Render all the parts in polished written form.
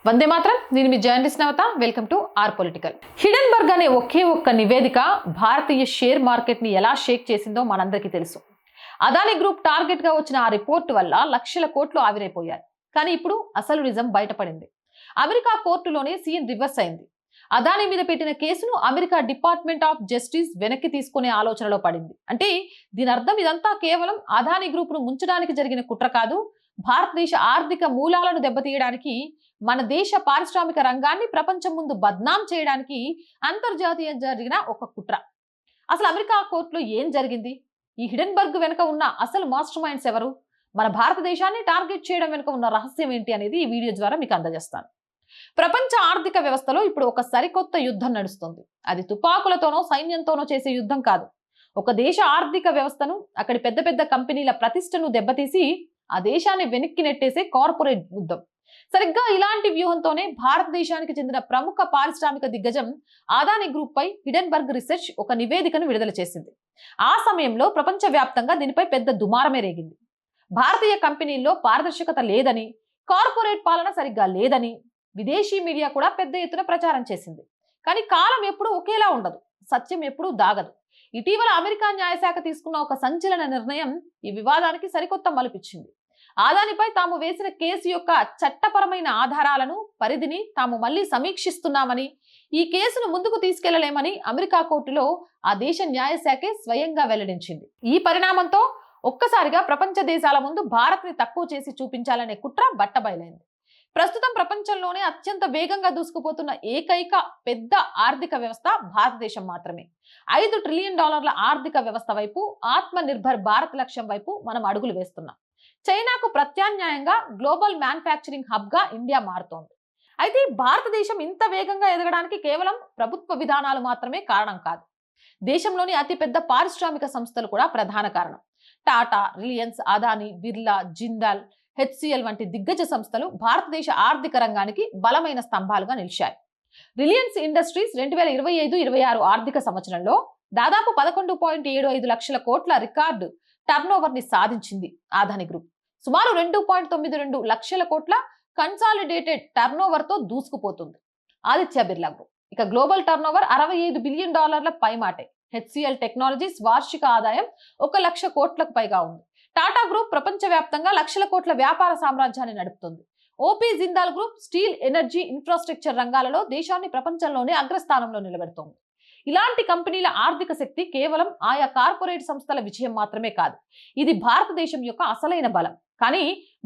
వందే మాత్రం. నేను మీ journalist Navatha. Welcome to our political. Hindenburg అనే ఒకే ఒక్క నివేదిక భారతీయ షేర్ మార్కెట్ ని ఎలా షేక్ చేసిందో మనందరికీ తెలుసు. అదానీ గ్రూప్ టార్గెట్ గా వచ్చిన ఆ రిపోర్ట్ వల్ల లక్షల కోట్లు ఆవిరైపోయాయి. కానీ ఇప్పుడు అసలు నిజం బయటపడింది. అమెరికా కోర్టులోనే సీన్ రివర్స్ అయింది. అదానీ మీద పెట్టిన కేసును అమెరికా డిపార్ట్మెంట్ ఆఫ్ జస్టిస్ వెనక్కి తీసుకునే ఆలోచనలో పడింది. అంటే దీని అర్థం ఇదంతా కేవలం అదానీ గ్రూప్ ను ముంచడానికి జరిగిన కుట్ర కాదు, భారతదేశ ఆర్థిక మూలాలను దెబ్బతీయడానికి, మన దేశ పారిశ్రామిక రంగాన్ని ప్రపంచం ముందు బద్నాం చేయడానికి అంతర్జాతీయ జరిగిన ఒక కుట్ర. అసలు అమెరికా కోర్టులో ఏం జరిగింది? ఈ హిడెన్బర్గ్ వెనుక ఉన్న అసలు మాస్టర్ మైండ్స్ ఎవరు? మన భారతదేశాన్ని టార్గెట్ చేయడం వెనుక ఉన్న రహస్యం ఏంటి అనేది ఈ వీడియో ద్వారా మీకు అందజేస్తాను. ప్రపంచ ఆర్థిక వ్యవస్థలో ఇప్పుడు ఒక సరికొత్త యుద్ధం నడుస్తుంది. అది తుపాకులతోనో సైన్యంతోనో చేసే యుద్ధం కాదు. ఒక దేశ ఆర్థిక వ్యవస్థను, అక్కడి పెద్ద పెద్ద కంపెనీల ప్రతిష్టను దెబ్బతీసి ఆ దేశాన్ని వెనక్కి నెట్టేసే కార్పొరేట్ యుద్ధం. సరిగ్గా ఇలాంటి వ్యూహంతోనే భారతదేశానికి చెందిన ప్రముఖ పారిశ్రామిక దిగ్గజం అదానీ గ్రూప్ పై హిడెన్బర్గ్ రీసెర్చ్ ఒక నివేదికను విడుదల చేసింది. ఆ సమయంలో ప్రపంచవ్యాప్తంగా దీనిపై పెద్ద దుమారమే రేగింది. భారతీయ కంపెనీల్లో పారదర్శకత లేదని, కార్పొరేట్ పాలన సరిగ్గా లేదని విదేశీ మీడియా కూడా పెద్ద ఎత్తున ప్రచారం చేసింది. కానీ కాలం ఎప్పుడూ ఒకేలా ఉండదు, సత్యం ఎప్పుడూ దాగదు. ఇటీవల అమెరికా న్యాయశాఖ తీసుకున్న ఒక సంచలన నిర్ణయం ఈ వివాదానికి సరికొత్త మలుపిచ్చింది. అదానీపై తాము వేసిన కేసు యొక్క చట్టపరమైన ఆధారాలను, పరిధిని తాము మళ్లీ సమీక్షిస్తున్నామని, ఈ కేసును ముందుకు తీసుకెళ్లలేమని అమెరికా కోర్టులో ఆ దేశ న్యాయశాఖే స్వయంగా వెల్లడించింది. ఈ పరిణామంతో ఒక్కసారిగా ప్రపంచ దేశాల ముందు భారత్ ని తక్కువ చేసి చూపించాలనే కుట్ర బట్టబయలైంది. ప్రస్తుతం ప్రపంచంలోనే అత్యంత వేగంగా దూసుకుపోతున్న ఏకైక పెద్ద ఆర్థిక వ్యవస్థ భారతదేశం మాత్రమే. $5 ట్రిలియన్ ఆర్థిక వ్యవస్థ వైపు, ఆత్మ నిర్భర్ భారత్ లక్ష్యం వైపు మనం అడుగులు వేస్తున్నాం. చైనాకు ప్రత్యామ్నాయంగా గ్లోబల్ మ్యానుఫ్యాక్చరింగ్ హబ్ గా ఇండియా మారుతోంది. అయితే భారతదేశం ఇంత వేగంగా ఎదగడానికి కేవలం ప్రభుత్వ విధానాలు మాత్రమే కారణం కాదు. దేశంలోని అతిపెద్ద పారిశ్రామిక సంస్థలు కూడా ప్రధాన కారణం. టాటా, రిలయన్స్, అదానీ, బిర్లా, జిందాల్, హెచ్సిఎల్ వంటి దిగ్గజ సంస్థలు భారతదేశ ఆర్థిక రంగానికి బలమైన స్తంభాలుగా నిలిచాయి. రిలయన్స్ ఇండస్ట్రీస్ 2025-26 ఆర్థిక సంవత్సరంలో దాదాపు 11.75 లక్షల కోట్ల రికార్డు టర్నోవర్ ని సాధించింది. అదానీ గ్రూప్ సుమారు 2.92 లక్షల కోట్ల కన్సాలిడేటెడ్ టర్నోవర్ తో దూసుకుపోతుంది. ఆదిత్య బిర్లా గ్రూప్ ఇక గ్లోబల్ టర్నోవర్ $65 బిలియన్ పైమాటే. హెచ్సిఎల్ టెక్నాలజీస్ వార్షిక ఆదాయం 1 లక్ష కోట్లకు పైగా ఉంది. టాటా గ్రూప్ ప్రపంచవ్యాప్తంగా లక్షల కోట్ల వ్యాపార సామ్రాజ్యాన్ని నడుపుతుంది. OP Jindal group steel, energy, infrastructure రంగాలలో దేశాన్ని ప్రపంచంలోనే అగ్రస్థానంలో నిలబెడుతోంది. ఇలాంటి కంపెనీల ఆర్థిక శక్తి కేవలం ఆయా కార్పొరేట్ సంస్థల విజయం మాత్రమే కాదు, ఇది భారతదేశం యొక్క అసలైన బలం. కానీ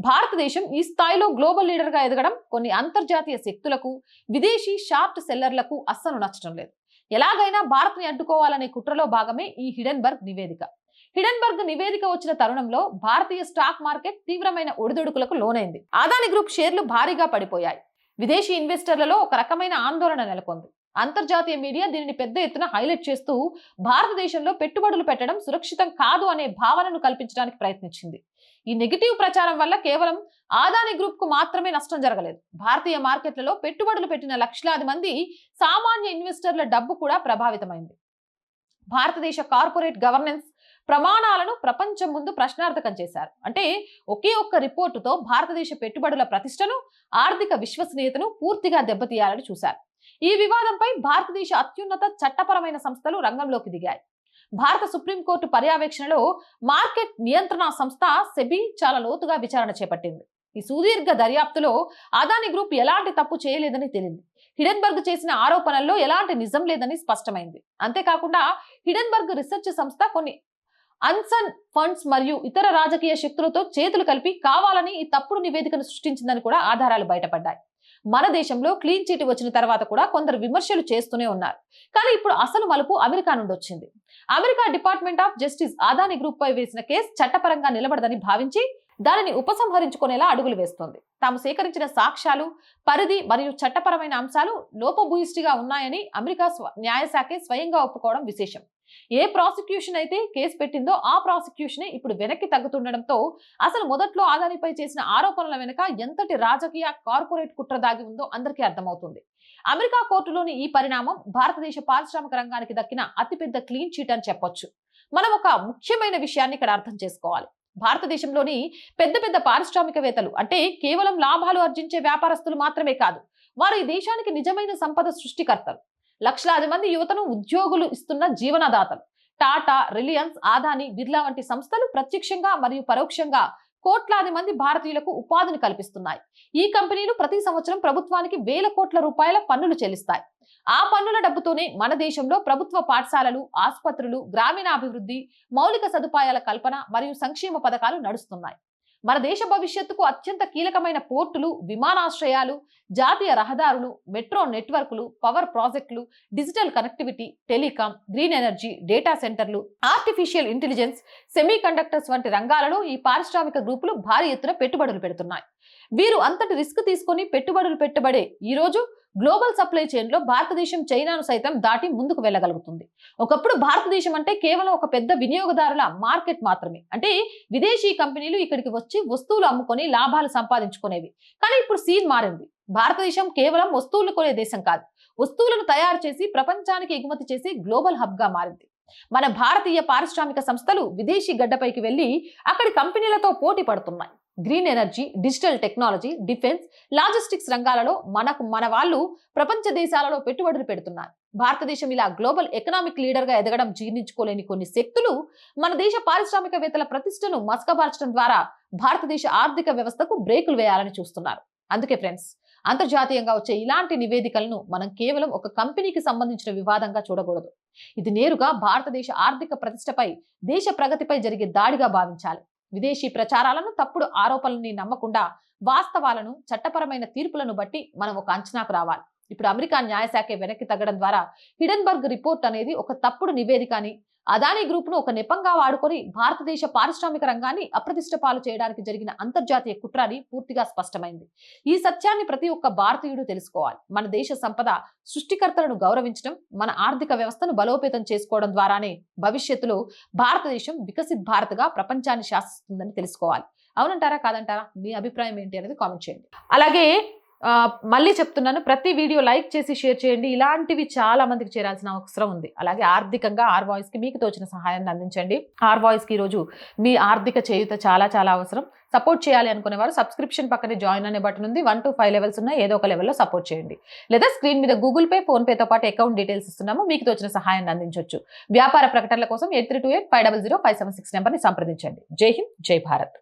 భారతదేశం ఈ స్థాయిలో గ్లోబల్ లీడర్ గా ఎదగడం కొన్ని అంతర్జాతీయ శక్తులకు, విదేశీ షార్ట్ సెల్లర్లకు అస్సలు నచ్చడం లేదు. ఎలాగైనా భారత్ ని అడ్డుకోవాలనే కుట్రలో భాగమే ఈ హిడెన్బర్గ్ నివేదిక. హిడెన్బర్గ్ నివేదిక వచ్చిన తరుణంలో భారతీయ స్టాక్ మార్కెట్ తీవ్రమైన ఒడిదుడుకులకు లోనైంది. అదానీ గ్రూప్ షేర్లు భారీగా పడిపోయాయి. విదేశీ ఇన్వెస్టర్లలో ఒక రకమైన ఆందోళన నెలకొంది. అంతర్జాతీయ మీడియా దీనిని పెద్ద ఎత్తున హైలైట్ చేస్తూ భారతదేశంలో పెట్టుబడులు పెట్టడం సురక్షితం కాదు అనే భావనను కల్పించడానికి ప్రయత్నించింది. ఈ నెగిటివ్ ప్రచారం వల్ల కేవలం అదానీ గ్రూప్ కు మాత్రమే నష్టం జరగలేదు. భారతీయ మార్కెట్లలో పెట్టుబడులు పెట్టిన లక్షలాది మంది సామాన్య ఇన్వెస్టర్ల డబ్బు కూడా ప్రభావితమైంది. భారతదేశ కార్పొరేట్ గవర్నెన్స్ ప్రమాణాలను ప్రపంచం ముందు ప్రశ్నార్థకం చేశారు. అంటే ఒకే ఒక్క రిపోర్టుతో భారతదేశ పెట్టుబడుల ప్రతిష్టను, ఆర్థిక విశ్వసనీయతను పూర్తిగా దెబ్బతీయాలని చూశారు. ఈ వివాదంపై భారతదేశ అత్యున్నత చట్టపరమైన సంస్థలు రంగంలోకి దిగాయి. భారత సుప్రీంకోర్టు పర్యవేక్షణలో మార్కెట్ నియంత్రణ సంస్థ సెబీ చాలా లోతుగా విచారణ చేపట్టింది. ఈ సుదీర్ఘ దర్యాప్తులో అదానీ గ్రూప్ ఎలాంటి తప్పు చేయలేదని తేలింది. హిడెన్బర్గ్ చేసిన ఆరోపణల్లో ఎలాంటి నిజం లేదని స్పష్టమైంది. అంతేకాకుండా హిడెన్బర్గ్ రీసెర్చ్ సంస్థ కొన్ని అన్సన్ ఫండ్స్ మరియు ఇతర రాజకీయ శక్తులతో చేతులు కలిపి కావాలని ఈ తప్పుడు నివేదికను సృష్టించిందని కూడా ఆధారాలు బయటపడ్డాయి. మన దేశంలో క్లీన్ చీట్ వచ్చిన తర్వాత కూడా కొందరు విమర్శలు చేస్తూనే ఉన్నారు. కానీ ఇప్పుడు అసలు మలుపు అమెరికా నుండి వచ్చింది. America department of justice Adani group పై వేసిన కేసు చట్టపరంగా నిలబడదని భావించి దానిని ఉపసంహరించుకునేలా అడుగులు వేస్తోంది. తాము సేకరించిన సాక్ష్యాలు, పరిధి మరియు చట్టపరమైన అంశాలు లోపభూయిష్టిగా ఉన్నాయని అమెరికా న్యాయశాఖే స్వయంగా ఒప్పుకోవడం విశేషం. ఏ ప్రాసిక్యూషన్ అయితే కేసు పెట్టిందో ఆ ప్రాసిక్యూషనే ఇప్పుడు వెనక్కి తగ్గుతుండటంతో అసలు మొదట్లో అదానీపై చేసిన ఆరోపణల వెనుక ఎంతటి రాజకీయ, కార్పొరేట్ కుట్ర దాగి ఉందో అందరికీ అర్థమవుతుంది. అమెరికా కోర్టులోని ఈ పరిణామం భారతదేశ పారిశ్రామిక రంగానికి దక్కిన అతిపెద్ద క్లీన్ చీట్ అని చెప్పొచ్చు. మనం ఒక ముఖ్యమైన విషయాన్ని ఇక్కడ అర్థం చేసుకోవాలి. భారతదేశంలోని పెద్ద పెద్ద పారిశ్రామికవేత్తలు అంటే కేవలం లాభాలు ఆర్జించే వ్యాపారస్తులు మాత్రమే కాదు, వారు ఈ దేశానికి నిజమైన సంపద సృష్టికర్తలు. లక్షలాది మంది యువతను ఉద్యోగులు ఇస్తున్న జీవనదాతలు. టాటా, రిలయన్స్, ఆదాని, బిర్లా వంటి సంస్థలు ప్రత్యక్షంగా మరియు పరోక్షంగా కోట్లాది మంది భారతీయులకు ఉపాధిని కల్పిస్తున్నాయి. ఈ కంపెనీలు ప్రతి సంవత్సరం ప్రభుత్వానికి వేల కోట్ల రూపాయల పన్నులు చెల్లిస్తాయి. ఆ పన్నుల డబ్బుతోనే మన దేశంలో ప్రభుత్వ పాఠశాలలు, ఆసుపత్రులు, గ్రామీణాభివృద్ధి, మౌలిక సదుపాయాల కల్పన మరియు సంక్షేమ పథకాలు నడుస్తున్నాయి. మన దేశ భవిష్యత్తుకు అత్యంత కీలకమైన పోర్టులు, విమానాశ్రయాలు, జాతీయ రహదారులు, మెట్రో నెట్వర్క్లు, పవర్ ప్రాజెక్టులు, digital connectivity, telecom, green energy, data సెంటర్లు, ఆర్టిఫిషియల్ ఇంటెలిజెన్స్, సెమీ కండక్టర్స్ వంటి రంగాలలో ఈ పారిశ్రామిక గ్రూపులు భారీ ఎత్తున పెట్టుబడులు పెడుతున్నాయి. వీరు అంతటి రిస్క్ తీసుకొని పెట్టుబడులు పెట్టబడే ఈ రోజు గ్లోబల్ సప్లై చైన్ లో భారతదేశం చైనాను సైతం దాటి ముందుకు వెళ్ళగలుగుతుంది. ఒకప్పుడు భారతదేశం అంటే కేవలం ఒక పెద్ద వినియోగదారుల మార్కెట్ మాత్రమే. అంటే విదేశీ కంపెనీలు ఇక్కడికి వచ్చి వస్తువులు అమ్ముకొని లాభాలు సంపాదించుకునేవి. కానీ ఇప్పుడు సీన్ మారింది. భారతదేశం కేవలం వస్తువులు కొనే దేశం కాదు, వస్తువులను తయారు చేసి ప్రపంచానికి ఎగుమతి చేసి గ్లోబల్ హబ్ గా మారింది. మన భారతీయ పారిశ్రామిక సంస్థలు విదేశీ గడ్డపైకి వెళ్లి అక్కడి కంపెనీలతో పోటీ పడుతున్నాయి. Green energy, digital technology, defence, logistics రంగాలలో మన వాళ్ళు ప్రపంచ దేశాలలో పెట్టుబడులు పెడుతున్నారు. భారతదేశం ఇలా గ్లోబల్ ఎకనామిక్ లీడర్ గా ఎదగడం జీర్ణించుకోలేని కొన్ని శక్తులు మన దేశ పారిశ్రామికవేత్తల ప్రతిష్టను మసకబార్చడం ద్వారా భారతదేశ ఆర్థిక వ్యవస్థకు బ్రేకులు వేయాలని చూస్తున్నారు. అందుకే ఫ్రెండ్స్, అంతర్జాతీయంగా వచ్చే ఇలాంటి నివేదికలను మనం కేవలం ఒక కంపెనీకి సంబంధించిన వివాదంగా చూడకూడదు. ఇది నేరుగా భారతదేశ ఆర్థిక ప్రతిష్టపై, దేశ ప్రగతిపై జరిగే దాడిగా భావించాలి. విదేశీ ప్రచారాలను, తప్పుడు ఆరోపణలని నమ్మకుండా వాస్తవాలను, చట్టపరమైన తీర్పులను బట్టి మనం ఒక అంచనాకు రావాలి. ఇప్పుడు అమెరికా న్యాయశాఖ వెనక్కి తగ్గడం ద్వారా హిడెన్బర్గ్ రిపోర్ట్ అనేది ఒక తప్పుడు నివేదిక అని, అదానీ గ్రూప్ ను ఒక నెపంగా వాడుకొని భారతదేశ పారిశ్రామిక రంగాన్ని అప్రతిష్ట పాలు చేయడానికి జరిగిన అంతర్జాతీయ కుట్రని పూర్తిగా స్పష్టమైంది. ఈ సత్యాన్ని ప్రతి ఒక్క భారతీయుడు తెలుసుకోవాలి. మన దేశ సంపద సృష్టికర్తలను గౌరవించడం, మన ఆర్థిక వ్యవస్థను బలోపేతం చేసుకోవడం ద్వారానే భవిష్యత్తులో భారతదేశం వికసిత్ భారత్ గా ప్రపంచాన్ని శాసిస్తుందని తెలుసుకోవాలి. అవునంటారా, కాదంటారా? మీ అభిప్రాయం ఏంటి అనేది కామెంట్ చేయండి. అలాగే మళ్ళీ చెప్తున్నాను, ప్రతి వీడియో లైక్ చేసి షేర్ చేయండి. ఇలాంటివి చాలా మందికి చేరాల్సిన అవసరం ఉంది. అలాగే ఆర్థికంగా ఆర్ వాయిస్ కి మీకు తోచిన సహాయాన్ని అందించండి. ఆర్ వాయిస్ కి ఈరోజు మీ ఆర్థిక చేయూత చాలా చాలా అవసరం. సపోర్ట్ చేయాలి అనుకునేవారు సబ్స్క్రిప్షన్ పక్కనే జాయిన్ అనే బటన్ ఉంది. 1 to 5 లెవెల్స్ ఉన్నాయి. ఏదో ఒక లెవెల్లో సపోర్ట్ చేయండి. లేదా స్క్రీన్ మీద గూగుల్ పే, ఫోన్ పేతో పాటు అకౌంట్ డీటెయిల్స్ ఇస్తున్నాము. మీకు తోచిన సహాయాన్ని అందించవచ్చు. వ్యాపార ప్రకటనల కోసం 8328500576 నెంబర్ని సంప్రదించండి. జై హింద్, జై భారత్.